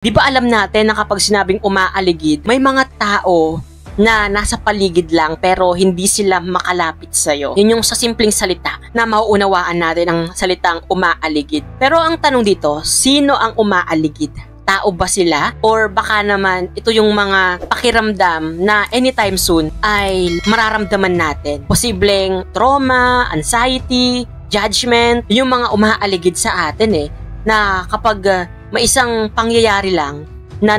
Di ba alam natin na kapag sinabing umaaligid, may mga tao na nasa paligid lang pero hindi sila makalapit sa'yo. Yun yung sa simpleng salita na mauunawaan natin ang salitang umaaligid. Pero ang tanong dito, sino ang umaaligid? Tao ba sila? Or baka naman ito yung mga pakiramdam na anytime soon ay mararamdaman natin. Posibleng trauma, anxiety, judgment, yung mga umaaligid sa atin na kapag may isang pangyayari lang na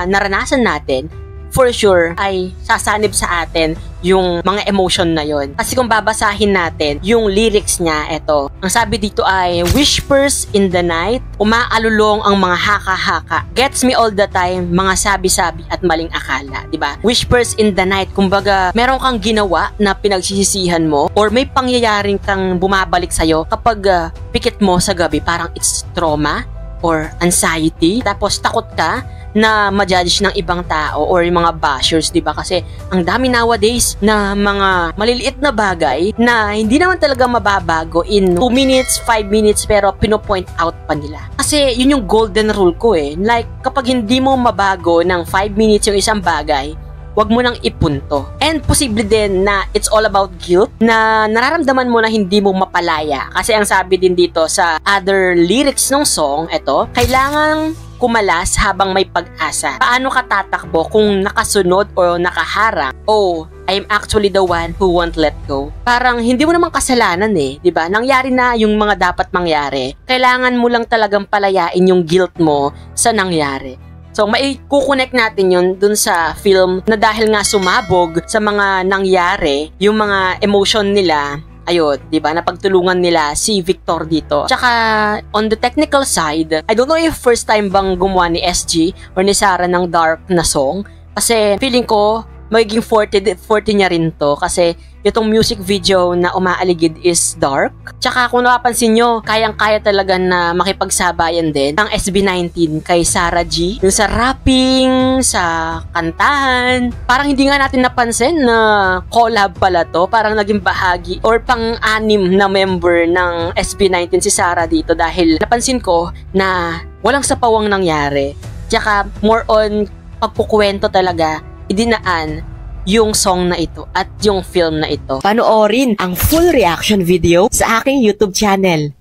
naranasan natin, for sure ay sasanib sa atin yung mga emotion na yon. Kasi kung babasahin natin yung lyrics niya, eto. Ang sabi dito ay, whispers in the night, umaalulong ang mga haka-haka. Gets me all the time, mga sabi-sabi at maling akala. Diba? Whispers in the night, kumbaga, meron kang ginawa na pinagsisisihan mo or may pangyayaring kang bumabalik sa'yo kapag pikit mo sa gabi, parang it's trauma or anxiety. Tapos takot ka na ma-judge ng ibang tao or yung mga bashers, di ba? Kasi ang dami nowadays na mga maliliit na bagay na hindi naman talaga mababago in 2 minutes, 5 minutes, pero pinopoint out pa nila. Kasi yun yung golden rule ko Like, kapag hindi mo mabago ng 5 minutes yung isang bagay, wag mo nang ipunto. And posible din na it's all about guilt na nararamdaman mo na hindi mo mapalaya. Kasi ang sabi din dito sa other lyrics ng song, eto, kailangang kumalas habang may pag-asa. Paano ka tatakbo kung nakasunod o nakaharang? Oh, I'm actually the one who won't let go. Parang hindi mo naman kasalanan di ba? Nangyari na yung mga dapat mangyari. Kailangan mo lang talagang palayain yung guilt mo sa nangyari. So, maikukonect natin yun dun sa film na dahil nga sumabog sa mga nangyari, yung mga emotion nila, ayun, di ba, napagtulungan nila si Victor dito. Tsaka, on the technical side, I don't know if first time bang gumawa ni SG or ni Sarah ng dark na song. Kasi, feeling ko, magiging 40 niya rin to. Kasi, itong music video na umaaligid is dark. Tsaka, kung napapansin nyo, kayang-kaya talaga na makipagsabayan din ng SB19 kay Sarah G. Yung sa rapping, sa kantahan. Parang hindi nga natin napansin na collab pala to. Parang naging bahagi or pang-anim na member ng SB19 si Sarah dito. Dahil napansin ko na walang sapawang nangyari. Tsaka, more on pagkukwento talaga, idinaan yung song na ito at yung film na ito. Panoorin ang full reaction video sa aking YouTube channel.